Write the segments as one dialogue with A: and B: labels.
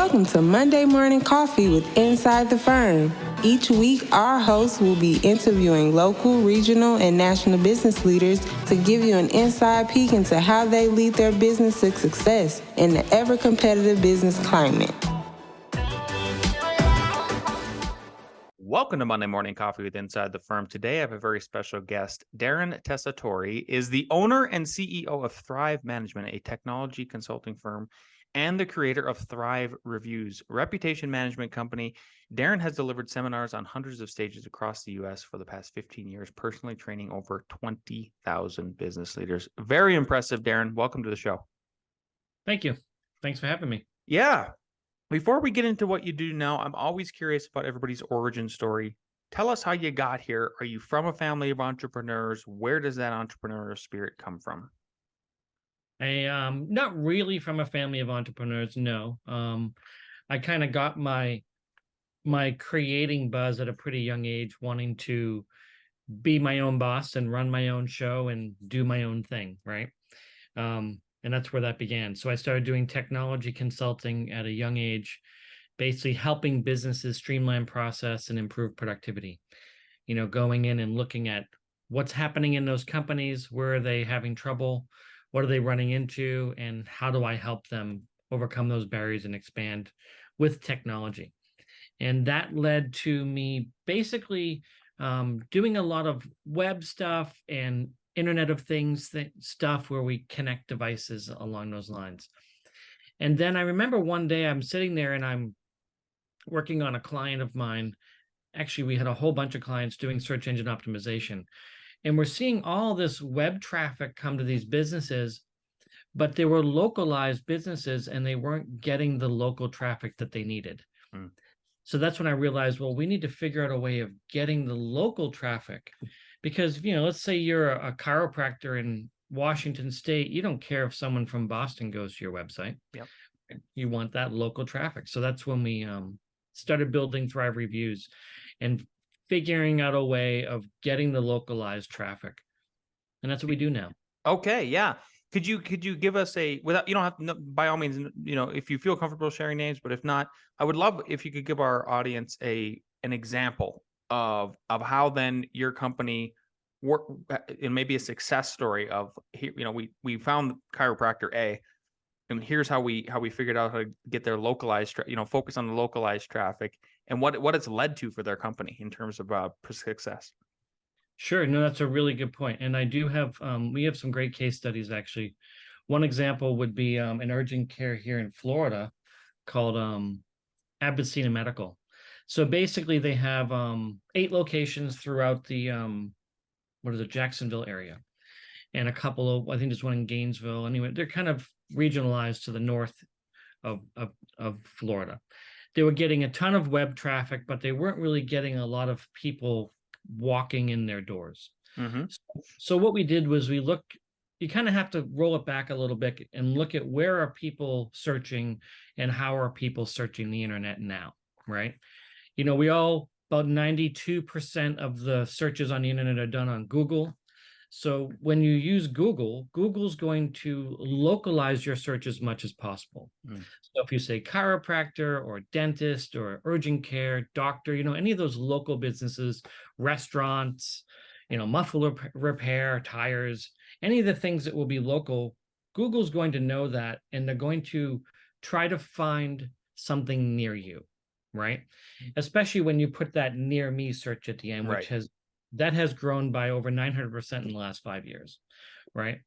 A: Welcome to Monday Morning Coffee with Inside the Firm. Each week, our hosts will be interviewing local, regional, and national business leaders to give you an inside peek into how they lead their business to success in the ever-competitive business climate.
B: Welcome to Monday Morning Coffee with Inside the Firm. Today, I have a very special guest. Darren Tessitore is the owner and CEO of Thrive Management, a technology consulting firm, and the creator of Thrive Reviews, a reputation management company. Darren has delivered seminars on hundreds of stages across the U.S. for the past 15 years, personally training over 20,000 business leaders. Very impressive, Darren. Welcome to the show.
C: Thank you. Thanks for having me.
B: Yeah. Before we get into what you do now, I'm always curious about everybody's origin story. Tell us how you got here. Are you from a family of entrepreneurs? Where does that entrepreneurial spirit come from?
C: I not really from a family of entrepreneurs, no. I kind of got my creating buzz at a pretty young age, wanting to be my own boss and run my own show and do my own thing, right? And that's where that began. So I started doing technology consulting at a young age, basically helping businesses streamline process and improve productivity. You know, going in and looking at what's happening in those companies, where are they having trouble, what are they running into, and how do I help them overcome those barriers and expand with technology. And that led to me basically doing a lot of web stuff and Internet of Things stuff where we connect devices along those lines. And then I remember one day I'm sitting there and I'm working on a client of mine. Actually, we had a whole bunch of clients doing search engine optimization. And we're seeing all this web traffic come to these businesses, but they were localized businesses and they weren't getting the local traffic that they needed. So that's when I realized, well, we need to figure out a way of getting the local traffic. Because, you know, let's say you're a chiropractor in Washington State, you don't care if someone from Boston goes to your website.
B: Yep.
C: You want that local traffic. So that's when we started building Thrive Reviews and figuring out a way of getting the localized traffic. And that's what we do now.
B: Okay, yeah. Could you give us without, you don't have to, by all means, you know, if you feel comfortable sharing names, but if not, I would love if you could give our audience an example of how then your company work, and maybe a success story of, you know, we found chiropractor A, and here's how we figured out how to get their localized, you know, focus on the localized traffic and what it's led to for their company in terms of success.
C: Sure. No, that's a really good point. And I do have, we have some great case studies, actually. One example would be an urgent care here in Florida called Abyssina Medical. So basically they have 8 locations throughout the, Jacksonville area. And a couple of, I think there's one in Gainesville. Anyway, they're kind of regionalized to the north of Florida. They were getting a ton of web traffic, but they weren't really getting a lot of people walking in their doors.
B: Mm-hmm.
C: So what we did was you kind of have to roll it back a little bit and look at where are people searching and how are people searching the internet now, right? You know, about 92% of the searches on the internet are done on Google. So when you use Google's going to localize your search as much as possible. So if you say chiropractor or dentist or urgent care, doctor, you know, any of those local businesses, restaurants, you know, muffler repair, tires, any of the things that will be local, Google's going to know that, and they're going to try to find something near you, right? Especially when you put that near me search at the end, which has grown by over 900% in the last 5 years, right?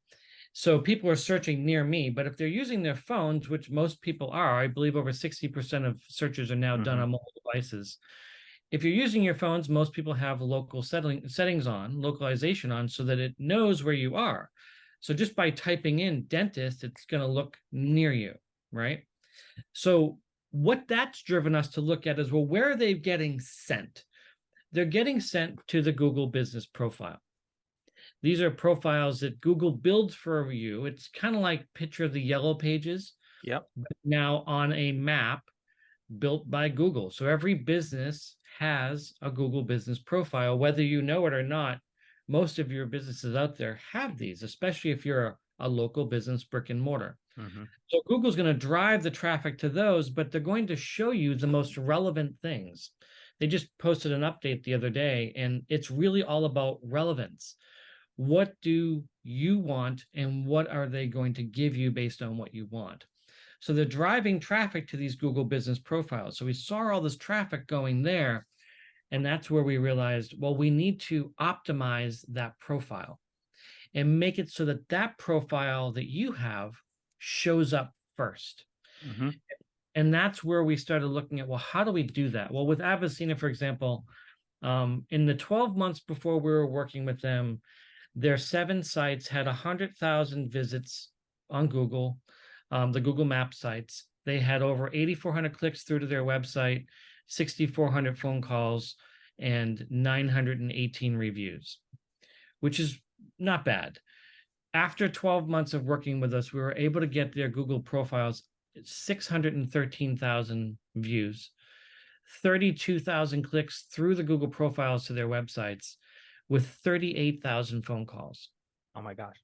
C: So people are searching near me, but if they're using their phones, which most people are, I believe over 60% of searches are now done on mobile devices. If you're using your phones, most people have local settings on, localization on, so that it knows where you are. So just by typing in dentist, it's going to look near you, right? So what that's driven us to look at is, well, where are they getting sent? They're getting sent to the Google business profile. These are profiles that Google builds for you. It's kind of like picture the yellow pages.
B: Yep.
C: Now on a map built by Google. So every business has a Google business profile, whether you know it or not. Most of your businesses out there have these, especially if you're a local business, brick and mortar. So Google's going to drive the traffic to those, but they're going to show you the most relevant things. They just posted an update the other day, and it's really all about relevance. What do you want, and what are they going to give you based on what you want? So they're driving traffic to these Google business profiles. So we saw all this traffic going there, and that's where we realized, well, we need to optimize that profile and make it so that that profile that you have shows up first. And that's where we started looking at, well, how do we do that? Well, with Avicenna, for example, in the 12 months before we were working with them, their 7 sites had 100,000 visits on Google, the Google Maps sites. They had over 8,400 clicks through to their website, 6,400 phone calls, and 918 reviews, which is not bad. After 12 months of working with us, we were able to get their Google profiles 613,000 views, 32,000 clicks through the Google profiles to their websites, with 38,000 phone calls.
B: Oh my gosh.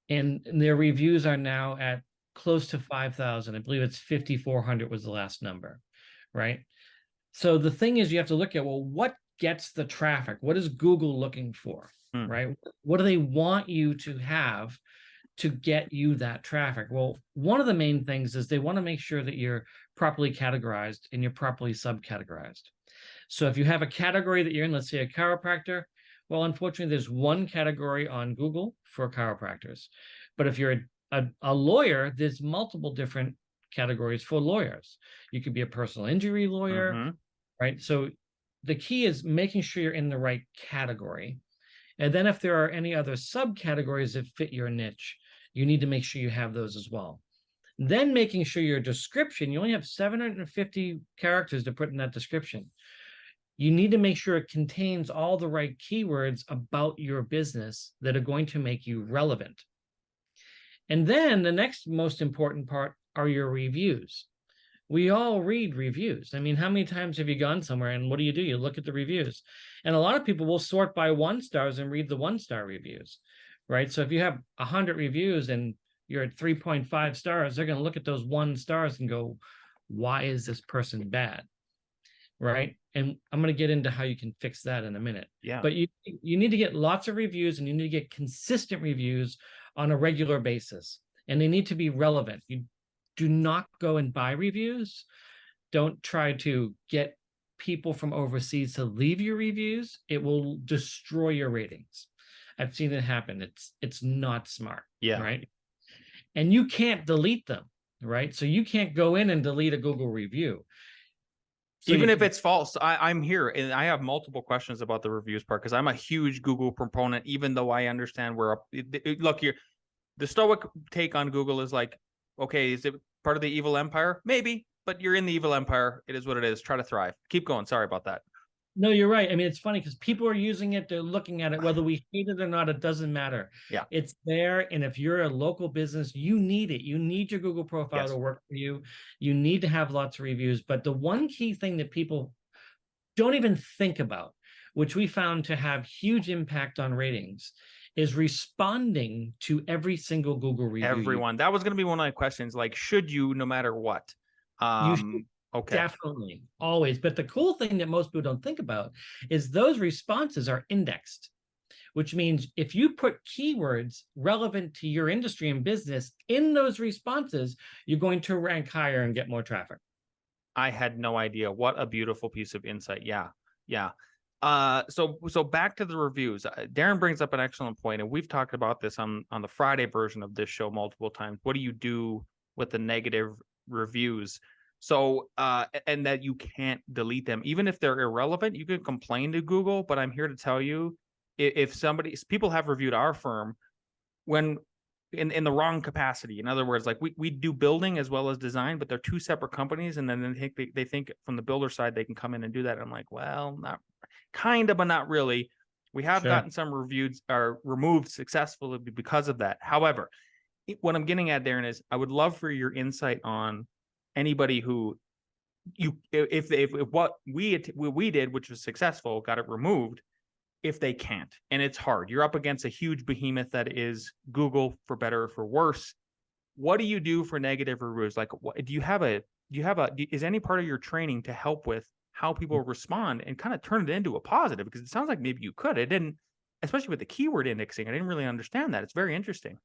C: And their reviews are now at close to 5,000. I believe it's 5,400 was the last number, right? So the thing is, you have to look at, well, what gets the traffic? What is Google looking for, right? What do they want you to have to get you that traffic? Well, one of the main things is they want to make sure that you're properly categorized and you're properly subcategorized. So if you have a category that you're in, let's say a chiropractor, well, unfortunately, there's one category on Google for chiropractors. But if you're a lawyer, there's multiple different categories for lawyers. You could be a personal injury lawyer, right? So the key is making sure you're in the right category. And then if there are any other subcategories that fit your niche, you need to make sure you have those as well. Then making sure your description, you only have 750 characters to put in that description. You need to make sure it contains all the right keywords about your business that are going to make you relevant. And then the next most important part are your reviews. We all read reviews. I mean, how many times have you gone somewhere and what do? You look at the reviews. And a lot of people will sort by 1 stars and read the 1-star reviews, right? So if you have 100 reviews and you're at 3.5 stars, they're going to look at those 1 stars and go, why is this person bad? Right? And I'm going to get into how you can fix that in a minute.
B: Yeah.
C: But you need to get lots of reviews, and you need to get consistent reviews on a regular basis. And they need to be relevant. You do not go and buy reviews. Don't try to get people from overseas to leave your reviews. It will destroy your ratings. I've seen it happen. It's not smart.
B: Yeah.
C: Right. And you can't delete them. Right. So you can't go in and delete a Google review. So
B: even if it's false, I'm here and I have multiple questions about the reviews part because I'm a huge Google proponent, even though I understand look here, the stoic take on Google is like, okay, is it part of the evil empire? Maybe, but you're in the evil empire. It is what it is. Try to thrive. Keep going. Sorry about that.
C: No, you're right. I mean, it's funny because people are using it. They're looking at it. Whether we hate it or not, it doesn't matter.
B: Yeah.
C: It's there. And if you're a local business, you need it. You need your Google profile
B: Yes.
C: to work for you. You need to have lots of reviews. But the one key thing that people don't even think about, which we found to have huge impact on ratings, is responding to every single Google review.
B: Everyone. That was going to be one of my questions. Like, should you, no matter what?
C: You should.
B: Okay.
C: Definitely, always. But the cool thing that most people don't think about is those responses are indexed, which means if you put keywords relevant to your industry and business in those responses, you're going to rank higher and get more traffic.
B: I had no idea. What a beautiful piece of insight. Yeah. Yeah. So back to the reviews. Darren brings up an excellent point, and we've talked about this on the Friday version of this show multiple times. What do you do with the negative reviews? So, and that you can't delete them, even if they're irrelevant. You can complain to Google, but I'm here to tell you, if people have reviewed our firm when in the wrong capacity. In other words, like we do building as well as design, but they're 2 separate companies. And then they think from the builder side, they can come in and do that. I'm like, well, not kind of, but not really. We have gotten some reviews are removed successfully because of that. However, what I'm getting at, Darren, is I would love for your insight on anybody who if what we did, which was successful, got it removed, if they can't. And it's hard. You're up against a huge behemoth that is Google, for better or for worse. what do you do for negative reviews? Like, do you have a is any part of your training to help with how people respond and kind of turn it into a positive? Because it sounds like maybe you could. It didn't, especially with the keyword indexing. I didn't really understand that. It's very interesting.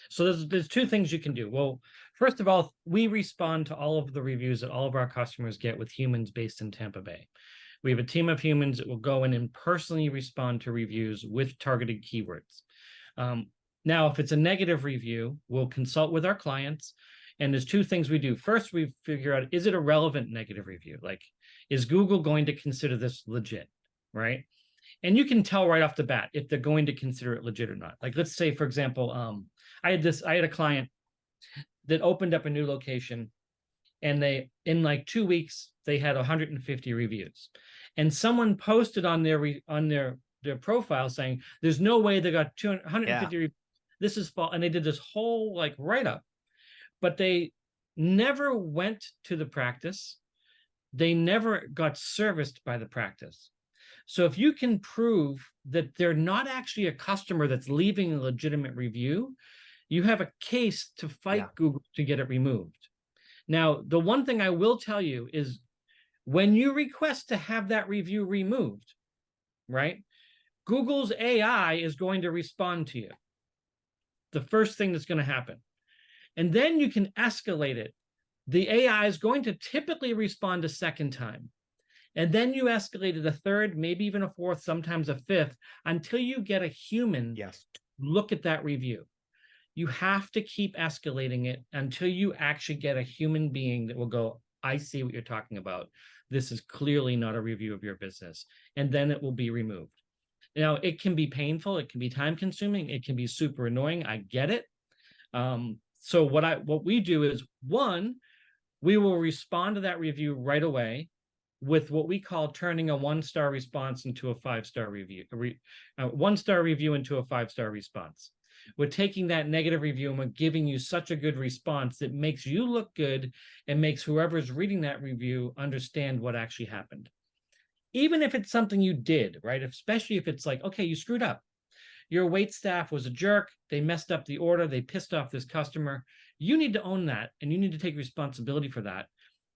C: So there's two things you can do. Well, first of all, we respond to all of the reviews that all of our customers get with humans based in Tampa Bay. We have a team of humans that will go in and personally respond to reviews with targeted keywords. Now, if it's a negative review, we'll consult with our clients. And there's two things we do. First, we figure out, is it a relevant negative review? Like, is Google going to consider this legit, right? And you can tell right off the bat if they're going to consider it legit or not. Like, let's say, for example, I had a client that opened up a new location, and they, in like 2 weeks, they had 150 reviews. And someone posted on their profile saying, there's no way they got 150 reviews. This is false. And they did this whole like write-up, but they never went to the practice. They never got serviced by the practice. So if you can prove that they're not actually a customer that's leaving a legitimate review, you have a case to fight Google to get it removed. Now, the one thing I will tell you is when you request to have that review removed, right, Google's AI is going to respond to you. The first thing that's going to happen. And then you can escalate it. The AI is going to typically respond a second time. And then you escalate it a third, maybe even a fourth, sometimes a fifth, until you get a human to look at that review. You have to keep escalating it until you actually get a human being that will go, I see what you're talking about. This is clearly not a review of your business. And then it will be removed. Now, it can be painful. It can be time consuming. It can be super annoying. I get it. So what we do is, one, we will respond to that review right away with what we call turning a 1-star response into a 5-star review, a 1-star review into a 5-star response. We're taking that negative review and we're giving you such a good response that makes you look good and makes whoever's reading that review understand what actually happened. Even if it's something you did, right? Especially if it's like, okay, you screwed up. Your wait staff was a jerk. They messed up the order. They pissed off this customer. You need to own that and you need to take responsibility for that.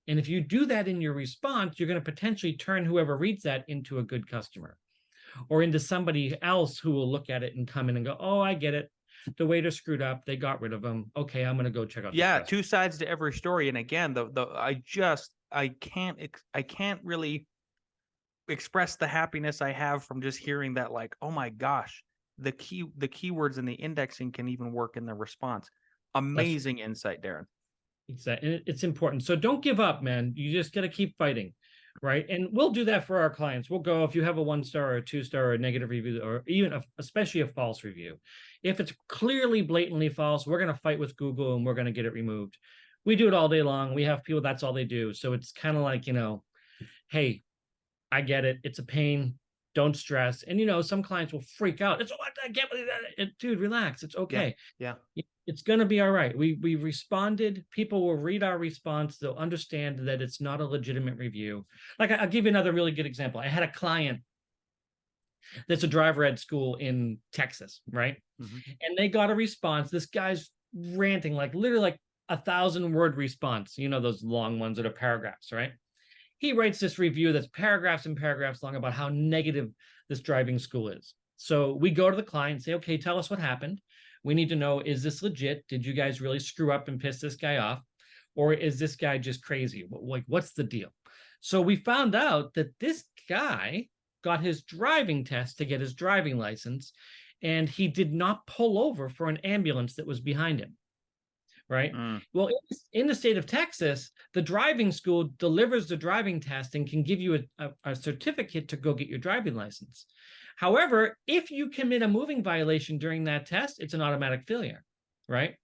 C: And if you do that in your response, you're going to potentially turn whoever reads that into a good customer or into somebody else who will look at it and come in and go, oh, I get it. The waiter screwed up. They got rid of him. Okay, I'm going to go check out.
B: Yeah, two sides to every story. And again, I can't really express the happiness I have from just hearing that, like, oh my gosh, the keywords and the indexing can even work in the response. Amazing insight, Darren.
C: Exactly. It's important. So don't give up, man. You just got to keep fighting, right? And we'll do that for our clients. We'll go, if you have a 1-star or a 2-star or a negative review, or even especially a false review. If it's clearly blatantly false, we're going to fight with Google and we're going to get it removed. We do it all day long. We have people, that's all they do. So it's kind of like, hey, I get it. It's a pain. Don't stress. And, some clients will freak out. It's what I get. Dude, relax. It's okay.
B: Yeah.
C: It's going to be all right. We responded. People will read our response. They'll understand that it's not a legitimate review. Like, I'll give you another really good example. I had a client that's a driver ed school in Texas, right? Mm-hmm. And they got a response. This guy's ranting, like literally like 1,000-word response. Those long ones that are paragraphs, right? He writes this review that's paragraphs and paragraphs long about how negative this driving school is. So we go to the client and say, okay, tell us what happened. We need to know, is this legit? Did you guys really screw up and piss this guy off? Or is this guy just crazy? Like, what's the deal? So we found out that this guy got his driving test to get his driving license, and he did not pull over for an ambulance that was behind him. Right? Well, in the state of Texas, the driving school delivers the driving test and can give you a certificate to go get your driving license. However, if you commit a moving violation during that test, it's an automatic failure, right?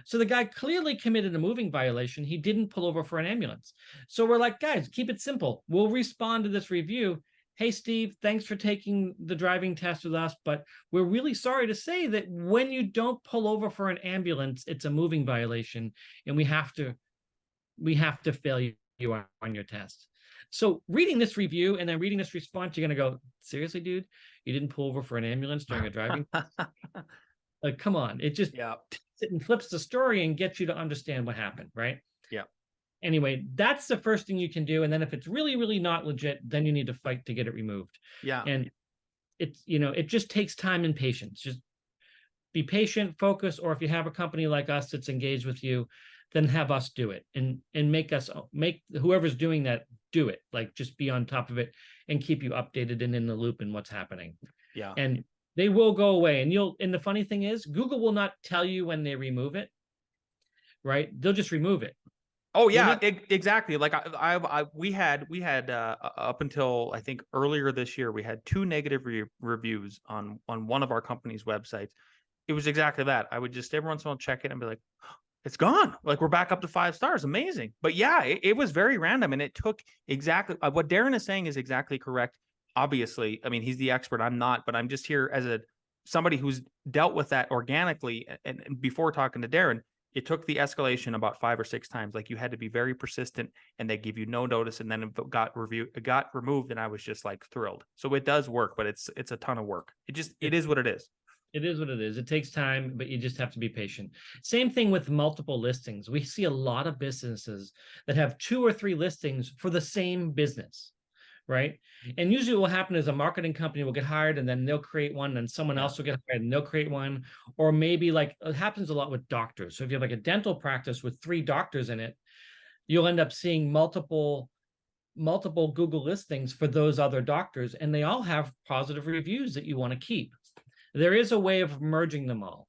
C: So the guy clearly committed a moving violation. He didn't pull over for an ambulance. So we're like, guys, keep it simple. We'll respond to this review. Hey, Steve, thanks for taking the driving test with us, but we're really sorry to say that when you don't pull over for an ambulance, it's a moving violation, and we have to fail you on your test. So reading this review and then reading this response, you're going to go, seriously, dude, you didn't pull over for an ambulance during a driving test? Like, come on. It just, it and flips the story and gets you to understand what happened, right?
B: Yeah.
C: Anyway, that's the first thing you can do. And then if it's really, really not legit, then you need to fight to get it removed.
B: Yeah.
C: And it's, you know, it just takes time and patience. Just be patient, focus, or if you have a company like us that's engaged with you, then have us do it and make whoever's doing that do it. Like just be on top of it and keep you updated and in the loop in what's happening.
B: Yeah.
C: And they will go away. And the funny thing is, Google will not tell you when they remove it, right? They'll just remove it.
B: Oh yeah, exactly. Like we had up until I think earlier this year, we had 2 negative reviews on one of our company's websites. It was exactly that. I would just every once in a while check it and be like, it's gone. Like we're back up to 5 stars. Amazing. But yeah, it was very random, and it took exactly what Darren is saying is exactly correct. Obviously, I mean, he's the expert. I'm not, but I'm just here as somebody who's dealt with that organically. And before talking to Darren, it took the escalation about 5 or 6 times. Like you had to be very persistent, and they give you no notice, and then it got removed, and I was just like thrilled. So it does work, but it's a ton of work. It is what it is.
C: It is what it is. It takes time, but you just have to be patient. Same thing with multiple listings. We see a lot of businesses that have 2 or 3 listings for the same business, right? And usually what will happen is a marketing company will get hired, and then they'll create one, and someone else will get hired and they'll create one. Or maybe like it happens a lot with doctors. So if you have like a dental practice with 3 doctors in it, you'll end up seeing multiple Google listings for those other doctors, and they all have positive reviews that you want to keep. There is a way of merging them all.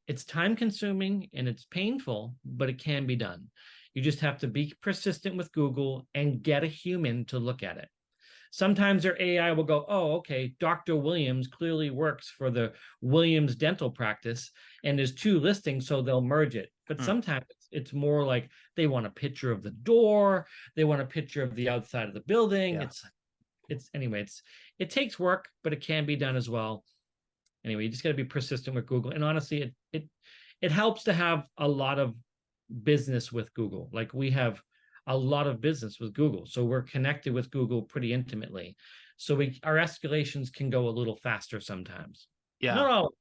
C: It's time consuming and it's painful, but it can be done. You just have to be persistent with Google and get a human to look at it. Sometimes their AI will go, oh, okay, Dr. Williams clearly works for the Williams dental practice and there's 2 listings, so they'll merge it. But sometimes it's more like they want a picture of the door, they want a picture of the outside of the building. Yeah. It takes work, but it can be done as well. Anyway, you just got to be persistent with Google. And honestly, it helps to have a lot of business with Google. Like we have a lot of business with Google. So we're connected with Google pretty intimately. So our escalations can go a little faster sometimes.
B: Yeah.
C: Not always,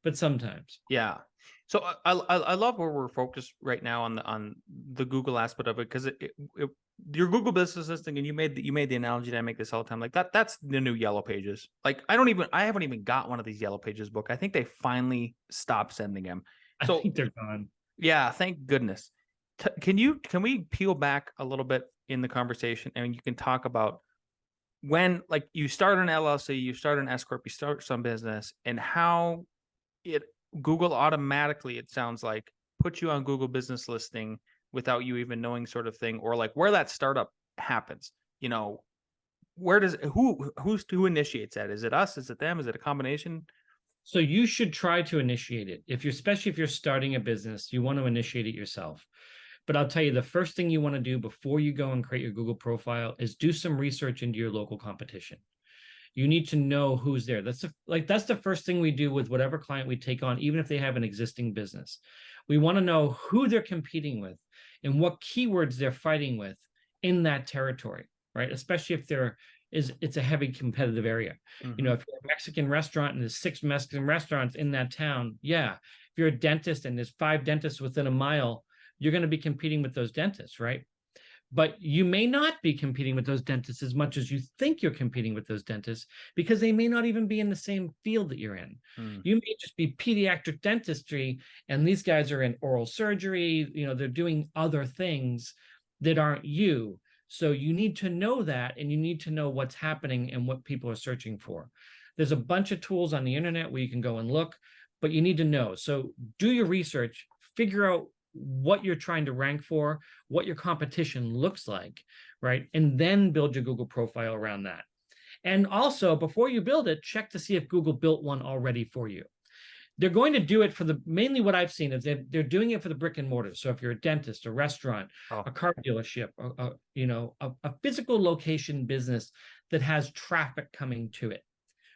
C: but sometimes.
B: Yeah. So I love where we're focused right now on the Google aspect of it, because your Google Business Listing, and you made the analogy that I make this all the time, like that's the new Yellow Pages. Like I haven't even got one of these Yellow Pages book. I think they finally stopped sending them. So
C: I think they're gone.
B: Yeah, thank goodness. Can we peel back a little bit in the conversation, and you can talk about when like you start an LLC, you start an S corp, you start some business, and how Google automatically, it sounds like, puts you on Google Business Listing without you even knowing, sort of thing, or like where that startup happens. You know, who initiates that? Is it us? Is it them? Is it a combination?
C: So you should try to initiate it. Especially if you're starting a business, you want to initiate it yourself. But I'll tell you, the first thing you want to do before you go and create your Google profile is do some research into your local competition. You need to know who's there. That's the first thing we do with whatever client we take on, even if they have an existing business. We want to know who they're competing with and what keywords they're fighting with in that territory, right? Especially if it's a heavy competitive area. Mm-hmm. You know, if you're a Mexican restaurant and there's 6 Mexican restaurants in that town, yeah. If you're a dentist and there's 5 dentists within a mile, you're going to be competing with those dentists, right? But you may not be competing with those dentists as much as you think you're competing with those dentists, because they may not even be in the same field that you're in. You may just be pediatric dentistry, and these guys are in oral surgery. You know, they're doing other things that aren't you. So you need to know that, and you need to know what's happening and what people are searching for. There's a bunch of tools on the internet where you can go and look, but you need to know. So do your research, figure out what you're trying to rank for, what your competition looks like, right? And then build your Google profile around that. And also, before you build it, check to see if Google built one already for you. They're going to do it for mainly what I've seen is they're doing it for the brick and mortar. So if you're a dentist, a restaurant, a car dealership, a physical location business that has traffic coming to it,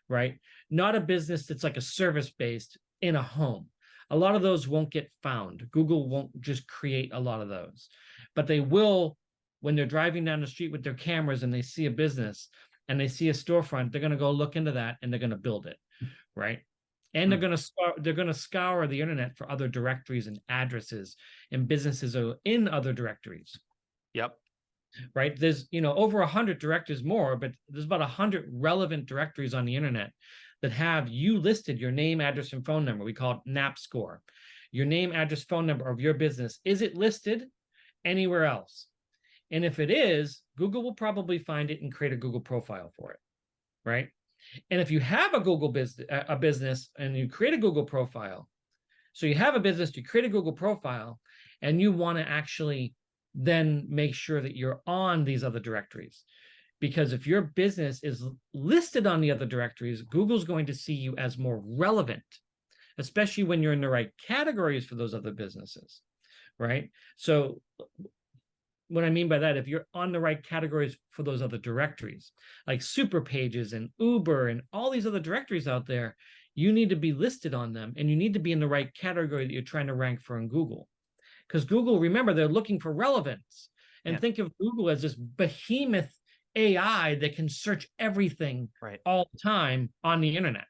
C: right? Not a business that's like a service-based in a home. A lot of those won't get found. Google won't just create a lot of those, but they will when they're driving down the street with their cameras and they see a business and they see a storefront. They're going to go look into that and they're going to build it, right? And they're going to scour the internet for other directories and addresses and businesses in other directories.
B: Yep.
C: Right. There's, over 100 directories more, but there's about 100 relevant directories on the internet that have you listed, your name, address, and phone number. We call it NAP score. Your name, address, phone number of your business. Is it listed anywhere else? And if it is, Google will probably find it and create a Google profile for it. Right. And if you have a business and you create a Google profile, so you have a business, you create a Google profile, and you want to actually then make sure that you're on these other directories. Because if your business is listed on the other directories, Google's going to see you as more relevant, especially when you're in the right categories for those other businesses, right? So what I mean by that, if you're on the right categories for those other directories, like Super Pages and Uber and all these other directories out there, you need to be listed on them, and you need to be in the right category that you're trying to rank for in Google. Because Google, remember, they're looking for relevance. And think of Google as this behemoth AI that can search everything all the time on the internet,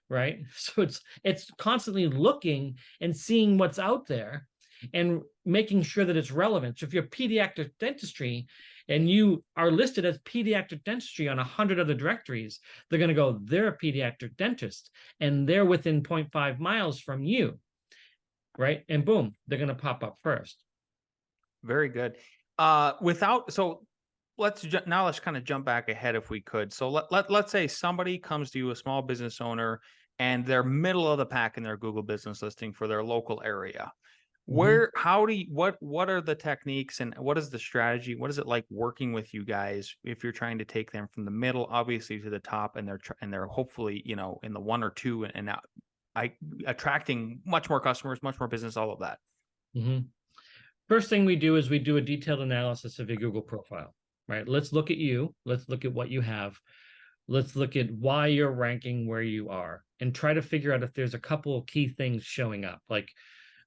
C: right? So it's constantly looking and seeing what's out there and making sure that it's relevant. So if you're pediatric dentistry and you are listed as pediatric dentistry on 100 other directories, they're going to go, they're a pediatric dentist, and they're within 0.5 miles from you, right? And boom, they're going to pop up first.
B: Very good. Let's kind of jump back ahead if we could. So let's say somebody comes to you, a small business owner, and they're middle of the pack in their Google business listing for their local area. What are the techniques and what is the strategy? What is it like working with you guys if you're trying to take them from the middle, obviously, to the top, and they're hopefully, in the 1 or 2 and attracting much more customers, much more business, all of that.
C: First thing we do is we do a detailed analysis of your Google profile, right? Let's look at you. Let's look at what you have. Let's look at why you're ranking where you are and try to figure out if there's a couple of key things showing up. Like,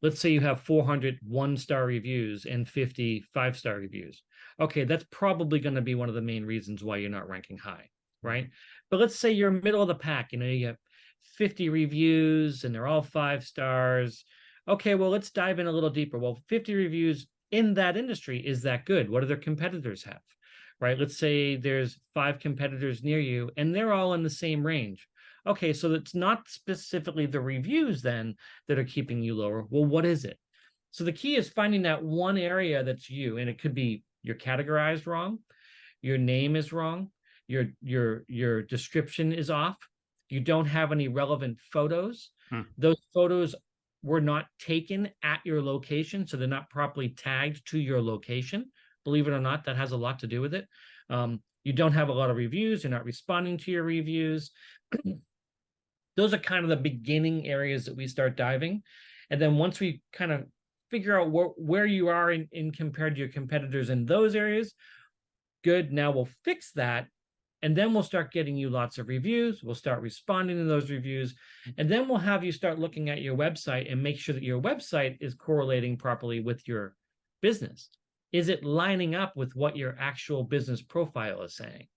C: let's say you have 400 1-star reviews and 50 5-star reviews. Okay, that's probably going to be one of the main reasons why you're not ranking high, right? But let's say you're middle of the pack. You have 50 reviews and they're all 5 stars. Okay, well, let's dive in a little deeper. Well, 50 reviews in that industry, is that good? What do their competitors have, right? Let's say there's 5 competitors near you and they're all in the same range. Okay, so it's not specifically the reviews then that are keeping you lower. Well, what is it? So the key is finding that one area that's you, and it could be you're categorized wrong, your name is wrong, your description is off, you don't have any relevant photos. Those photos were not taken at your location, so they're not properly tagged to your location. Believe it or not, that has a lot to do with it. You don't have a lot of reviews, you're not responding to your reviews. Those are kind of the beginning areas that we start diving. And then once we kind of figure out where you are in compared to your competitors in those areas, good, now we'll fix that. And then we'll start getting you lots of reviews. We'll start responding to those reviews. And then we'll have you start looking at your website and make sure that your website is correlating properly with your business. Is it lining up with what your actual business profile is saying?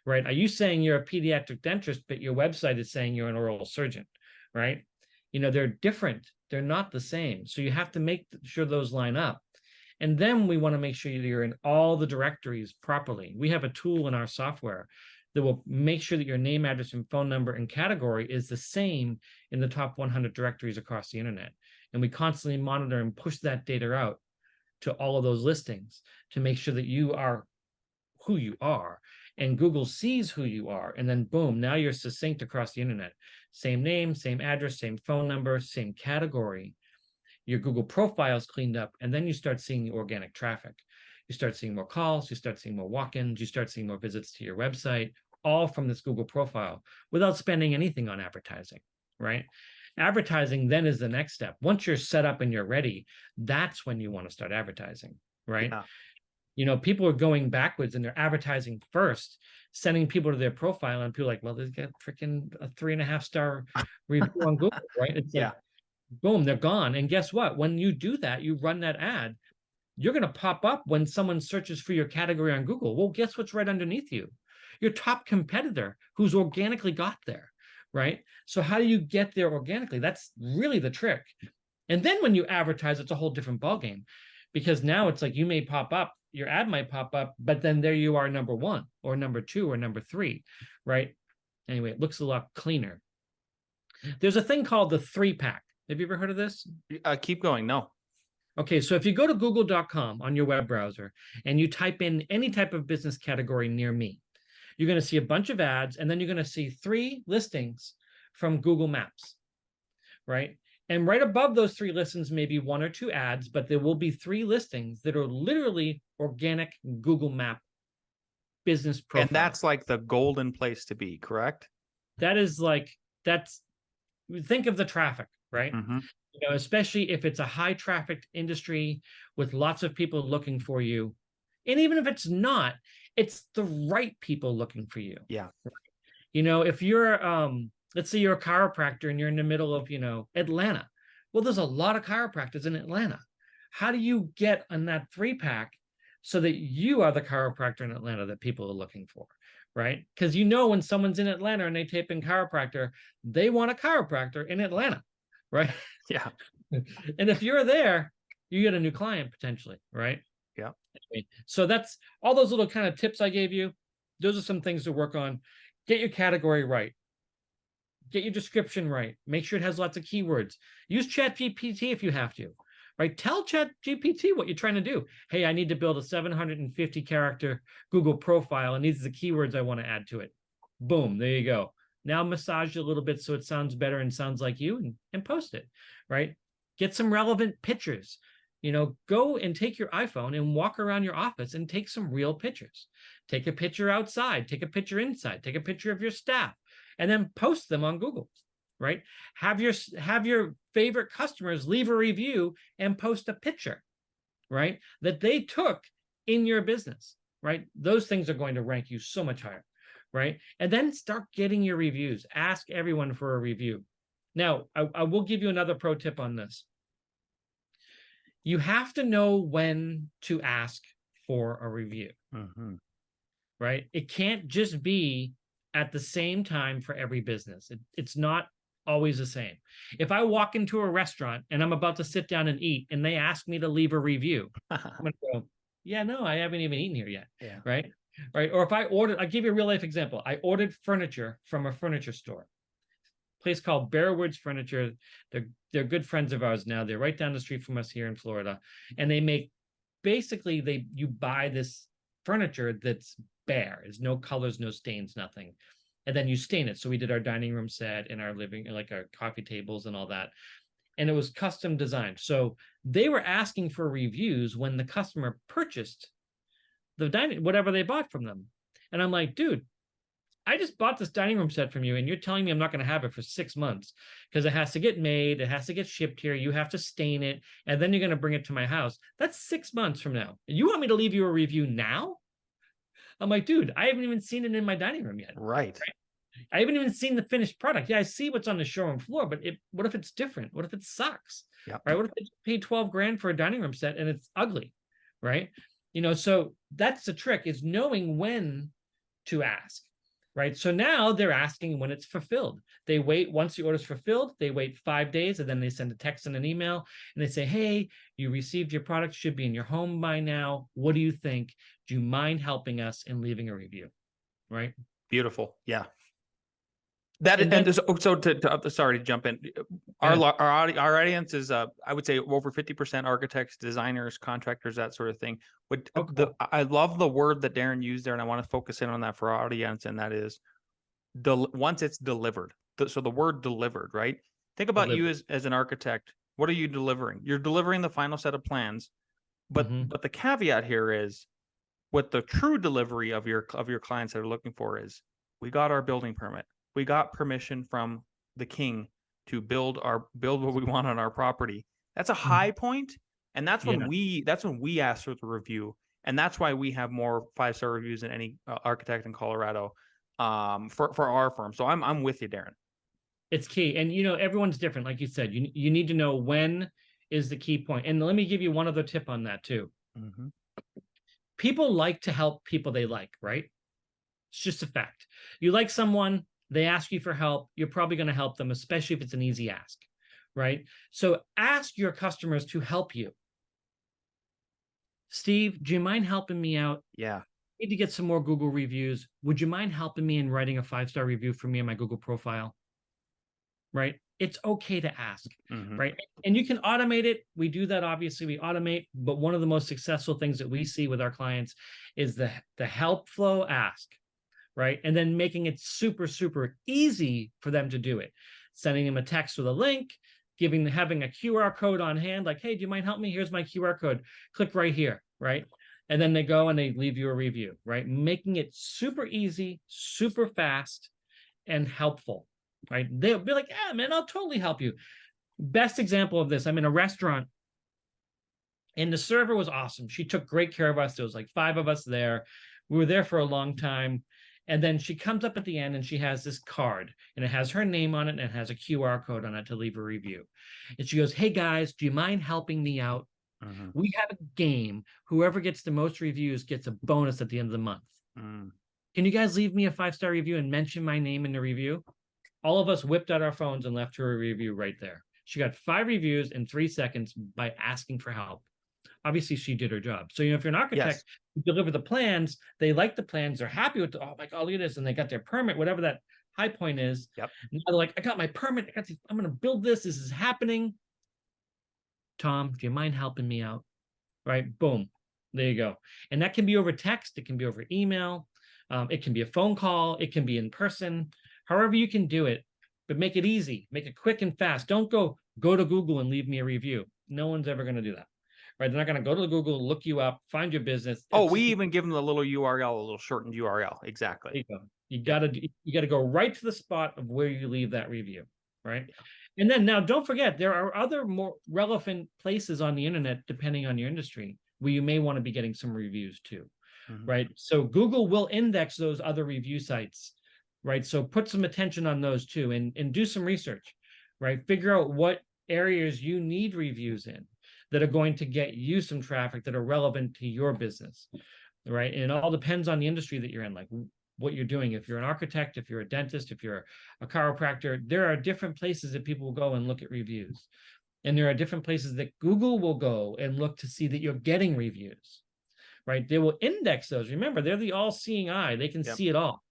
C: Right? Are you saying you're a pediatric dentist, but your website is saying you're an oral surgeon, right? They're different. They're not the same. So you have to make sure those line up. And then we want to make sure that you're in all the directories properly. We have a tool in our software that will make sure that your name, address, and phone number and category is the same in the top 100 directories across the internet. And we constantly monitor and push that data out to all of those listings to make sure that you are who you are. And Google sees who you are, and then boom, now you're succinct across the internet. Same name, same address, same phone number, same category. Your Google profile is cleaned up, and then you start seeing the organic traffic. You start seeing more calls, you start seeing more walk-ins, you start seeing more visits to your website, all from this Google profile without spending anything on advertising, right? Advertising then is the next step. Once you're set up and you're ready, that's when you want to start advertising, right? Yeah. People are going backwards and they're advertising first, sending people to their profile, and people are like, well, they've got freaking a 3.5-star review on Google, right? It's like, boom, they're gone. And guess what? When you do that, you run that ad, you're going to pop up when someone searches for your category on Google. Well, guess what's right underneath you? Your top competitor who's organically got there, right? So how do you get there organically? That's really the trick. And then when you advertise, it's a whole different ballgame, because now it's like you may pop up, your ad might pop up, but then there you are, number one or number two or number three, right? Anyway, it looks a lot cleaner. There's a thing called the 3-pack. Have you ever heard of this?
B: Keep going. No.
C: Okay, so if you go to google.com on your web browser and you type in any type of business category near me, you're going to see a bunch of ads, and then you're going to see 3 listings from Google Maps, right? And right above those 3 listings may be 1 or 2 ads, but there will be 3 listings that are literally organic Google Map business profiles.
B: And that's like the golden place to be, correct?
C: That is like, think of the traffic, right?
B: Mm-hmm.
C: You know, especially if it's a high trafficked industry with lots of people looking for you. And even if it's not, it's the right people looking for you.
B: Yeah.
C: You know, if you're, let's say you're a chiropractor and you're in the middle of, Atlanta. Well, there's a lot of chiropractors in Atlanta. How do you get on that 3-pack so that you are the chiropractor in Atlanta that people are looking for, right? Because when someone's in Atlanta and they type in chiropractor, they want a chiropractor in Atlanta, right?
B: Yeah.
C: And if you're there, you get a new client potentially, right?
B: Yeah.
C: So that's all those little kind of tips I gave you. Those are some things to work on. Get your category right. Get your description right. Make sure it has lots of keywords. Use ChatGPT if you have to, right? Tell ChatGPT what you're trying to do. Hey, I need to build a 750 character Google profile, and these are the keywords I want to add to it. Boom, there you go. Now massage it a little bit so it sounds better and sounds like you, and post it, right? Get some relevant pictures. Go and take your iPhone and walk around your office and take some real pictures. Take a picture outside, take a picture inside, take a picture of your staff, and then post them on Google, right? Have your favorite customers leave a review and post a picture, right, that they took in your business, right? Those things are going to rank you so much higher, right? And then start getting your reviews. Ask everyone for a review. Now, I will give you another pro tip on this. You have to know when to ask for a review, right? It can't just be at the same time for every business. It's not always the same. If I walk into a restaurant and I'm about to sit down and eat and they ask me to leave a review, I'm going to go, yeah, no, I haven't even eaten here yet, right? Or if I'll give you a real life example. I ordered furniture from a furniture store. Place called Bearwoods Furniture. They're good friends of ours now. They're right down the street from us here in Florida. And they make, basically, you buy this furniture that's bare. There's no colors, no stains, nothing. And then you stain it. So we did our dining room set and our living, like our coffee tables and all that. And it was custom designed. So they were asking for reviews when the customer purchased whatever they bought from them. And I'm like, dude, I just bought this dining room set from you, and you're telling me I'm not going to have it for 6 months because it has to get made, it has to get shipped here, you have to stain it, and then you're going to bring it to my house. That's 6 months from now. You want me to leave you a review now? I'm like, dude, I haven't even seen it in my dining room yet.
B: Right.
C: I haven't even seen the finished product. Yeah, I see what's on the showroom floor, but what if it's different? What if it sucks?
B: Yep.
C: Right? What if they paid $12,000 for a dining room set and it's ugly? Right? So that's the trick, is knowing when to ask. Right. So now they're asking when it's fulfilled. They wait, once the order's fulfilled, they wait 5 days, and then they send a text and an email and they say, hey, you received your product, should be in your home by now. What do you think? Do you mind helping us and leaving a review? Right.
B: Beautiful. Yeah. Sorry to jump in. Our audience is, I would say, over 50% architects, designers, contractors, that sort of thing. But I love the word that Darren used there, and I want to focus in on that for our audience, and that is once it's delivered. So the word delivered, right? Think about you as an architect. What are you delivering? You're delivering the final set of plans, but the caveat here is, what the true delivery of your clients that are looking for is, we got our building permit. We got permission from the king to build what we want on our property. That's a high point, and that's when we ask for the review, and that's why we have more 5-star reviews than any architect in Colorado for our firm. So I'm with you, Darren.
C: It's key, and everyone's different. Like you said, you need to know when is the key point. And let me give you one other tip on that too. People like to help people they like, right? It's just a fact. You like someone, They ask you for help. You're probably going to help them, especially if it's an easy ask, right? So ask your customers to help you. Steve, do you mind helping me out?
B: Yeah.
C: I need to get some more Google reviews. Would you mind helping me in writing a 5-star review for me in my Google profile? Right? It's okay to ask, right? And you can automate it. We do that, obviously, we automate, but one of the most successful things that we see with our clients is the help flow ask, right? And then making it super, super easy for them to do it. Sending them a text with a link, having a QR code on hand, like, hey, do you mind helping me? Here's my QR code. Click right here, right? And then they go and they leave you a review, right? Making it super easy, super fast, and helpful, right? They'll be like, yeah, man, I'll totally help you. Best example of this, I'm in a restaurant and the server was awesome. She took great care of us. There was like 5 of us there. We were there for a long time. And then she comes up at the end and she has this card and it has her name on it and it has a QR code on it to leave a review. And she goes, hey guys, do you mind helping me out? We have a game. Whoever gets the most reviews gets a bonus at the end of the month. Can you guys leave me a 5-star review and mention my name in the review? All of us whipped out our phones and left her a review right there. She got 5 reviews in 3 seconds by asking for help. Obviously, she did her job. So, if you're an architect, you deliver the plans, they like the plans, they're happy with, oh my God, look at this, and they got their permit, whatever that high point is. Now they're like, I got my permit, I'm going to build this is happening. Tom, do you mind helping me out? Right, boom, there you go. And that can be over text, it can be over email, it can be a phone call, it can be in person, however you can do it, but make it easy, make it quick and fast. Don't go to Google and leave me a review. No one's ever going to do that. Right? They're not going to go to Google, look you up, find your business.
B: Oh, we even give them the little URL, a little shortened URL. Exactly.
C: There you go. You got to go right to the spot of where you leave that review, right? And then now, don't forget, there are other more relevant places on the internet, depending on your industry, where you may want to be getting some reviews too, right? So Google will index those other review sites, right? So put some attention on those too, and do some research, right? Figure out what areas you need reviews in that are going to get you some traffic that are relevant to your business, right? And it all depends on the industry that you're in, like what you're doing. If you're an architect, if you're a dentist, if you're a chiropractor, there are different places that people will go and look at reviews. And there are different places that Google will go and look to see that you're getting reviews, right? They will index those. Remember, they're the all-seeing eye. They can see it all,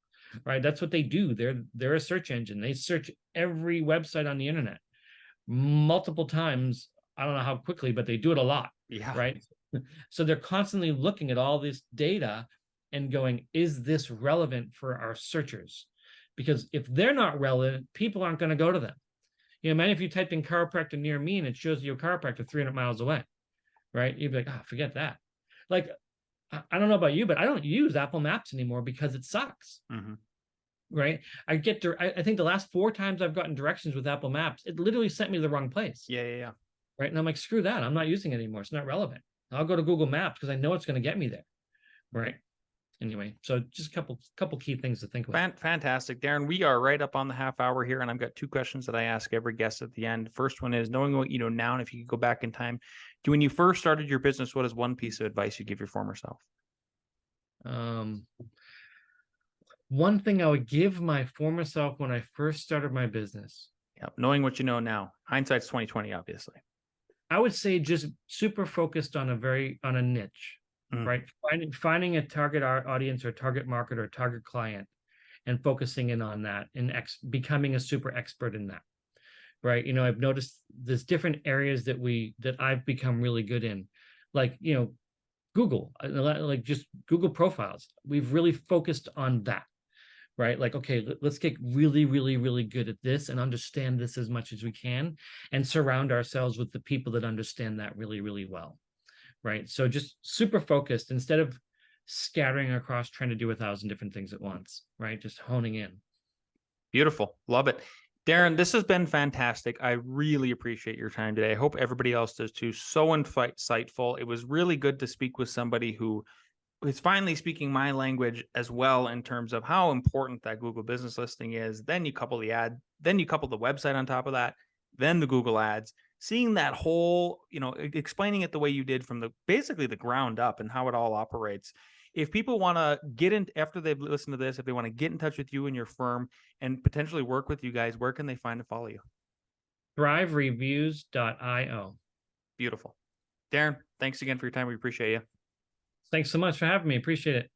C: right? That's what they do. They're a search engine. They search every website on the internet multiple times. I don't know how quickly, but they do it a lot, right? So they're constantly looking at all this data and going, is this relevant for our searchers? Because if they're not relevant, people aren't going to go to them. Imagine if you typed in chiropractor near me and it shows you a chiropractor 300 miles away, right? You'd be like, forget that. Like, I don't know about you, but I don't use Apple Maps anymore because it sucks. Right? I think the last 4 times I've gotten directions with Apple Maps, it literally sent me to the wrong place. Right? And I'm like, screw that. I'm not using it anymore. It's not relevant. I'll go to Google Maps because I know it's going to get me there. Right? Anyway, so just a couple key things to think about.
B: Fantastic, Darren. We are right up on the half hour here, and I've got 2 questions that I ask every guest at the end. First one is, knowing what you know now, and if you could go back in time to when you first started your business, what is one piece of advice you give your former self?
C: One thing I would give my former self when I first started my business.
B: Knowing what you know now. Hindsight's 20/20, obviously.
C: I would say just super focused on a niche, right? Finding a target audience or target market or target client and focusing in on that and becoming a super expert in that, right? I've noticed there's different areas that I've become really good in, like, Google, like just Google profiles. We've really focused on that. Right? Like, okay, let's get really, really, really good at this and understand this as much as we can and surround ourselves with the people that understand that really, really well. Right? So just super focused instead of scattering across trying to do 1,000 different things at once, right? Just honing in.
B: Beautiful. Love it. Darren, this has been fantastic. I really appreciate your time today. I hope everybody else does too. So insightful. It was really good to speak with somebody who is finally speaking my language as well, in terms of how important that Google business listing is. Then you couple the ad, then you couple the website on top of that, then the Google ads, seeing that whole, explaining it the way you did from basically the ground up and how it all operates. If people want to get in after they've listened to this, if they want to get in touch with you and your firm and potentially work with you guys, where can they find and follow you?
C: thrivereviews.io.
B: Beautiful. Darren, thanks again for your time. We appreciate you.
C: Thanks so much for having me. Appreciate it.